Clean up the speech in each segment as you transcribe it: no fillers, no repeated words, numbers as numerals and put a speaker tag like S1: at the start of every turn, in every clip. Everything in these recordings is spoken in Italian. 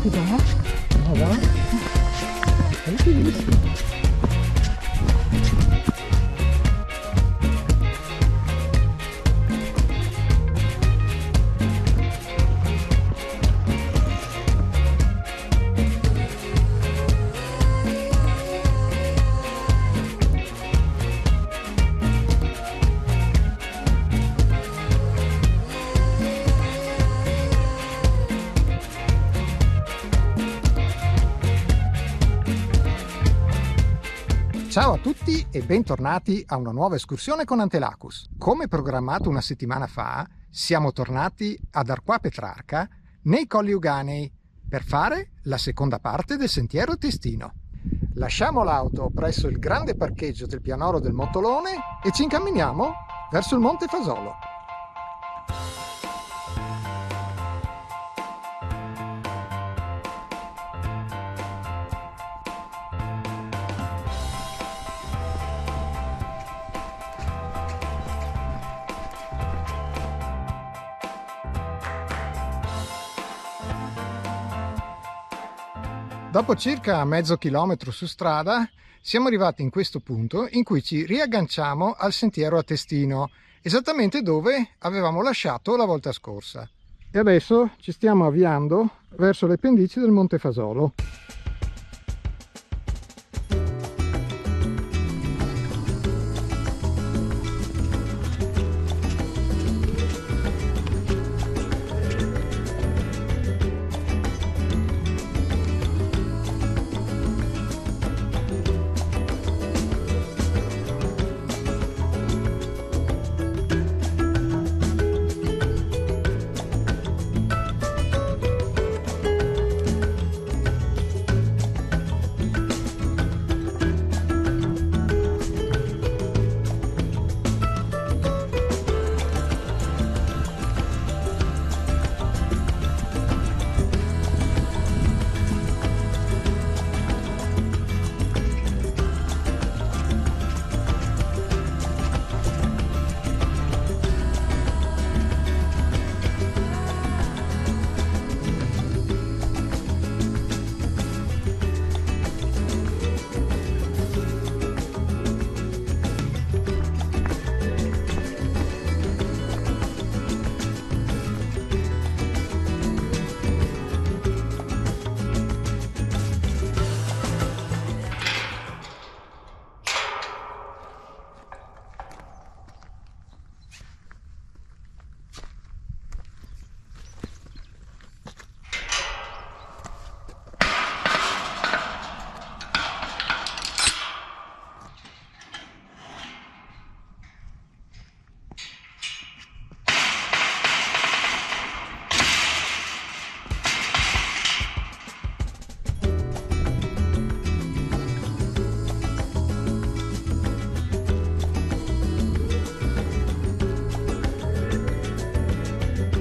S1: Cos'è?
S2: No, va? Avete visto?
S1: Ciao a tutti e bentornati a una nuova escursione con Antelacus. Come programmato una settimana fa, siamo tornati ad Arquà Petrarca nei Colli Euganei per fare la seconda parte del Sentiero Testino. Lasciamo l'auto presso il grande parcheggio del pianoro del Montolone e ci incamminiamo verso il Monte Fasolo. Dopo circa mezzo chilometro su strada siamo arrivati in questo punto in cui ci riagganciamo al sentiero a Testino, esattamente dove avevamo lasciato la volta scorsa. E adesso ci stiamo avviando verso le pendici del Monte Fasolo.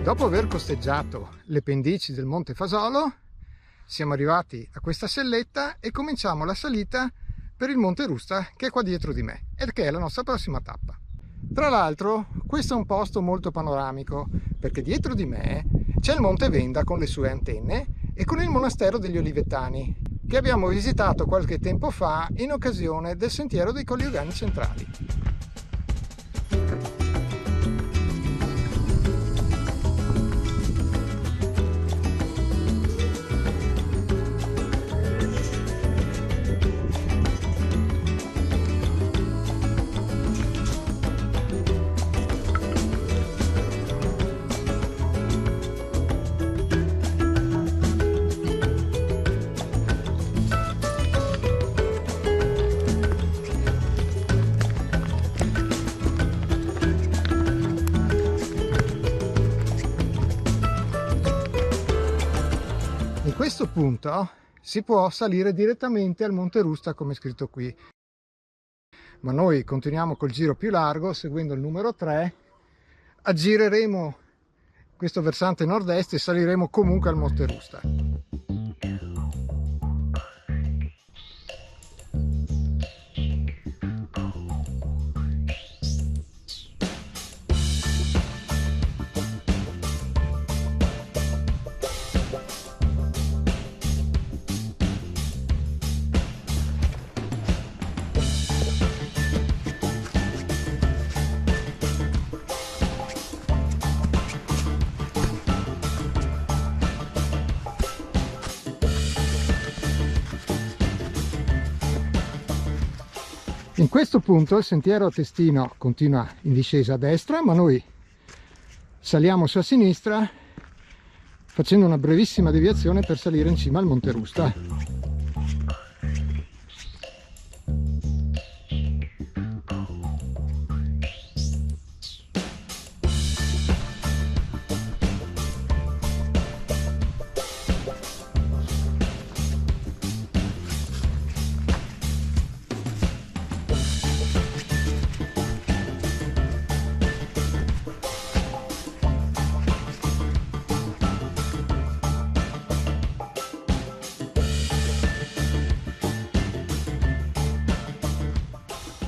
S1: Dopo aver costeggiato le pendici del Monte Fasolo, siamo arrivati a questa selletta e cominciamo la salita per il Monte Rusta, che è qua dietro di me e che è la nostra prossima tappa. Tra l'altro, questo è un posto molto panoramico, perché dietro di me c'è il Monte Venda con le sue antenne e con il monastero degli Olivetani, che abbiamo visitato qualche tempo fa in occasione del Sentiero dei Colli Euganei Centrali. In questo punto si può salire direttamente al Monte Rusta come scritto qui, ma noi continuiamo col giro più largo seguendo il numero 3, aggireremo questo versante nord-est e saliremo comunque al Monte Rusta. In questo punto il sentiero a Testino continua in discesa a destra, ma noi saliamo su a sinistra facendo una brevissima deviazione per salire in cima al Monte Rusta.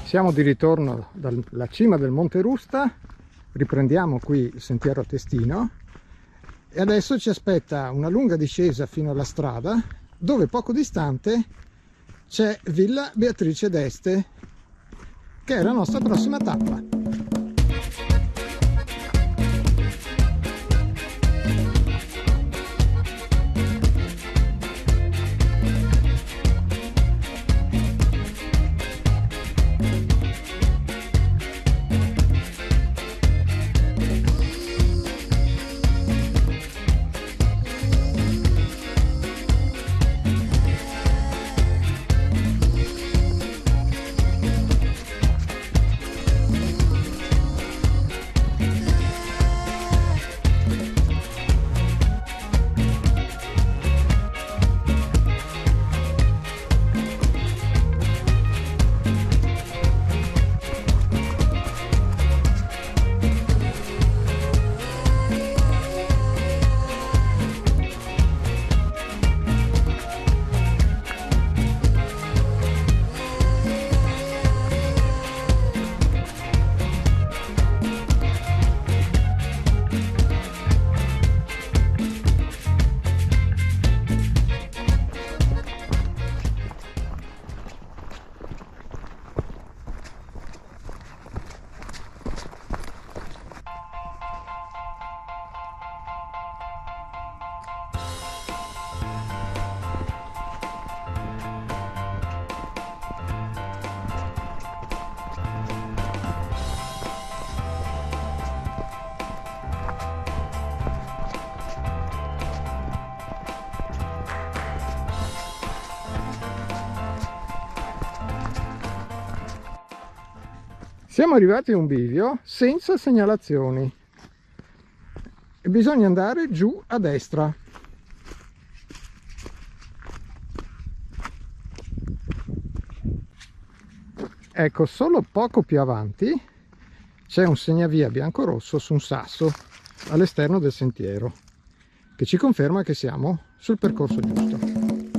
S1: Siamo di ritorno dalla cima del Monte Rusta, riprendiamo qui il sentiero a Testino e adesso ci aspetta una lunga discesa fino alla strada dove poco distante c'è Villa Beatrice d'Este, che è la nostra prossima tappa. Siamo arrivati a un bivio senza segnalazioni e bisogna andare giù a destra. Ecco, solo poco più avanti c'è un segnavia bianco-rosso su un sasso all'esterno del sentiero che ci conferma che siamo sul percorso giusto.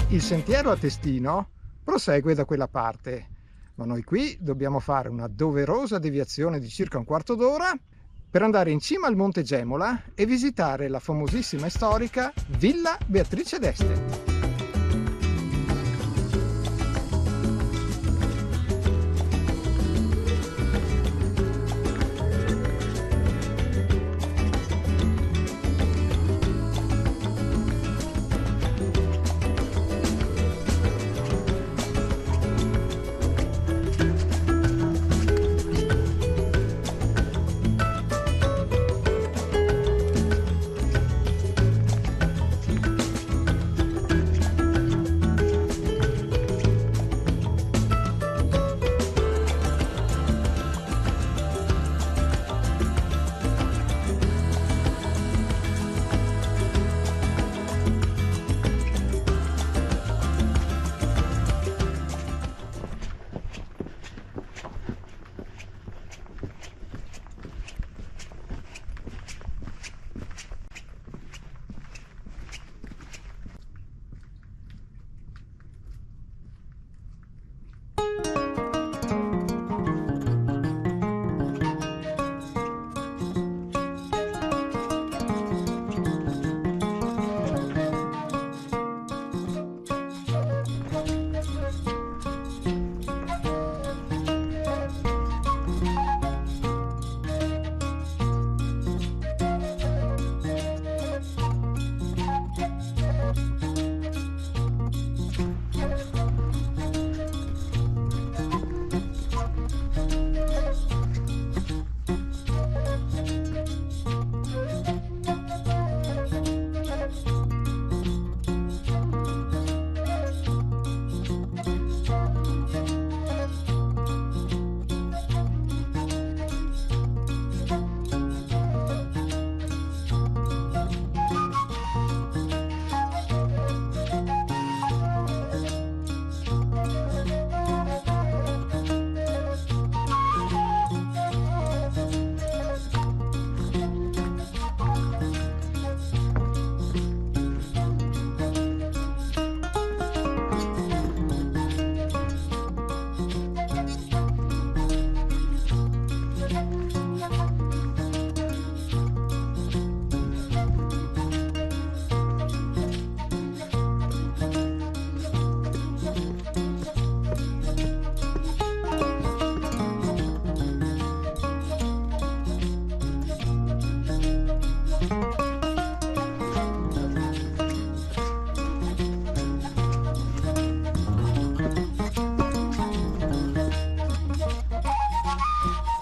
S1: Il sentiero a Testino prosegue da quella parte, ma noi qui dobbiamo fare una doverosa deviazione di circa un quarto d'ora per andare in cima al Monte Gemola e visitare la famosissima e storica Villa Beatrice d'Este.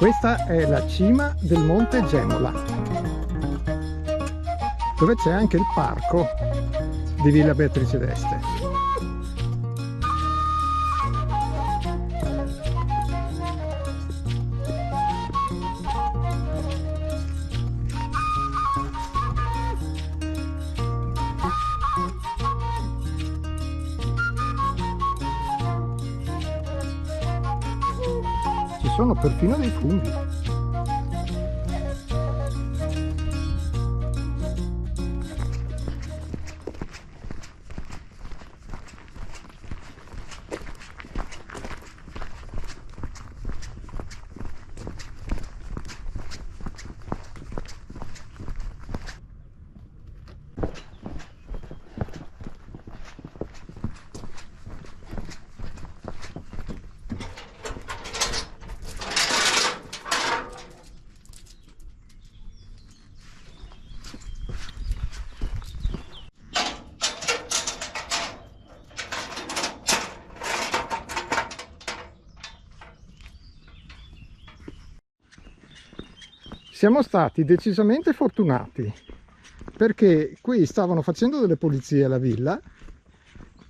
S1: Questa è la cima del Monte Gemola, dove c'è anche il parco di Villa Beatrice d'Este. Ci sono perfino dei funghi. Siamo stati decisamente fortunati perché qui stavano facendo delle pulizie alla villa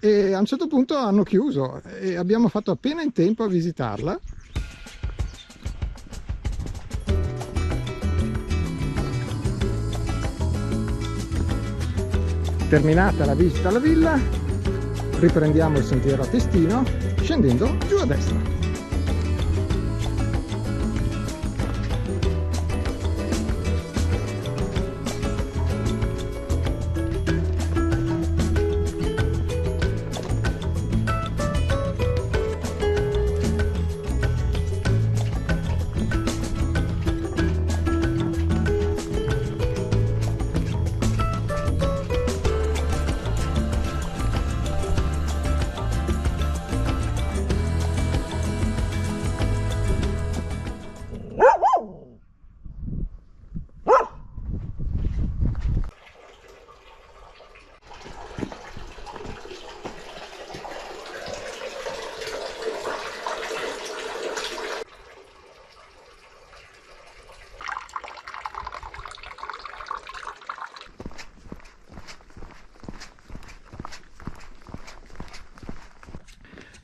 S1: e a un certo punto hanno chiuso e abbiamo fatto appena in tempo a visitarla. Terminata la visita alla villa, riprendiamo il sentiero a Testino scendendo giù a destra.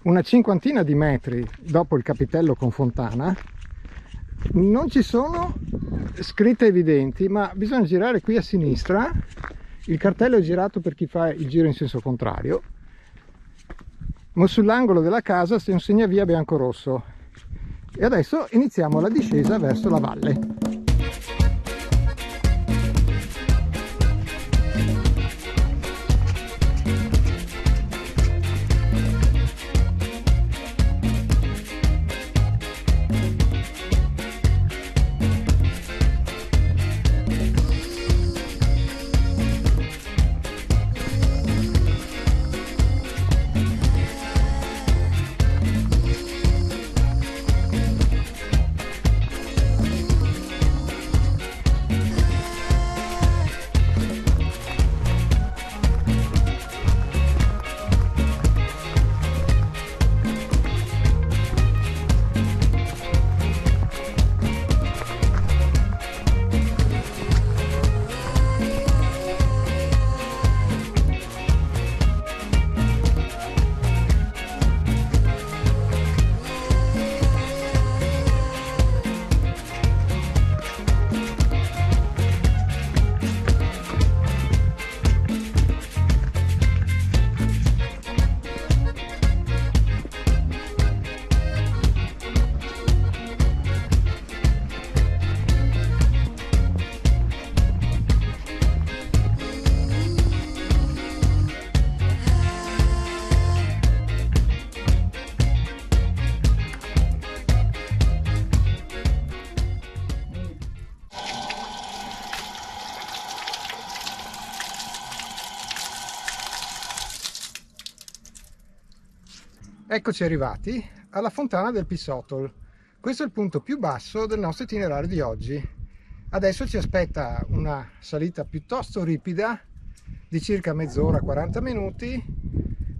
S1: Una cinquantina di metri dopo il capitello con fontana non ci sono scritte evidenti, ma bisogna girare qui a sinistra. Il cartello è girato per chi fa il giro in senso contrario, ma sull'angolo della casa c'è un segnavia bianco-rosso. E adesso iniziamo la discesa verso la valle. Eccoci arrivati alla fontana del Pissotol. Questo è il punto più basso del nostro itinerario di oggi. Adesso ci aspetta una salita piuttosto ripida di circa mezz'ora, 40 minuti,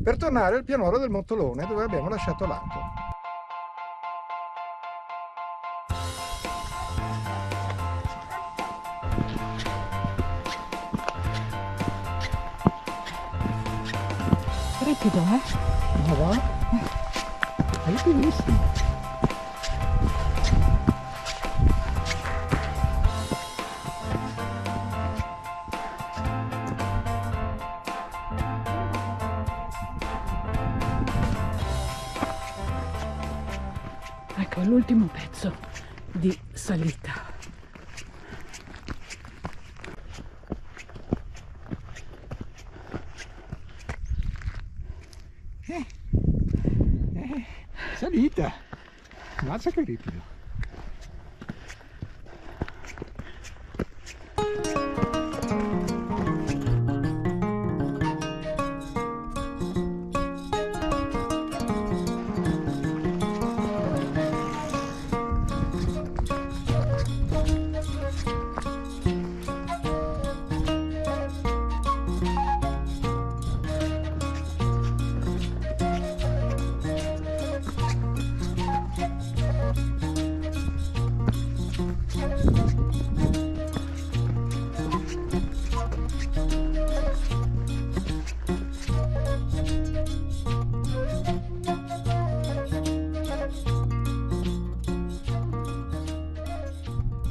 S1: per tornare al pianoro del Montolone dove abbiamo lasciato l'auto.
S2: ripido, Ma va? È ripidissimo.
S3: Ecco l'ultimo pezzo di salita.
S1: Salita! Mazza che ripido!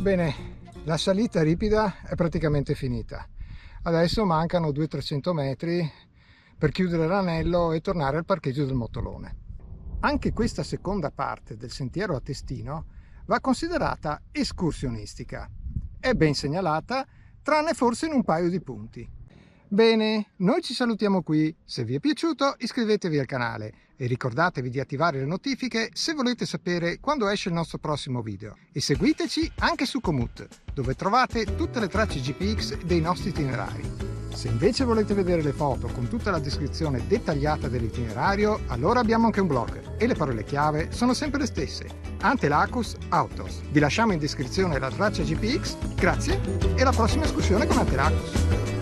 S1: Bene, la salita ripida è praticamente finita. Adesso mancano 200-300 metri per chiudere l'anello e tornare al parcheggio del Mottolone. Anche questa seconda parte del sentiero a Testino va considerata escursionistica. È ben segnalata, tranne forse in un paio di punti. Bene, noi ci salutiamo qui. Se vi è piaciuto iscrivetevi al canale e ricordatevi di attivare le notifiche se volete sapere quando esce il nostro prossimo video. E seguiteci anche su Komoot, dove trovate tutte le tracce GPX dei nostri itinerari. Se invece volete vedere le foto con tutta la descrizione dettagliata dell'itinerario, allora abbiamo anche un blog e le parole chiave sono sempre le stesse: Antelacus Autos. Vi lasciamo in descrizione la traccia GPX, grazie e alla prossima escursione con Antelacus.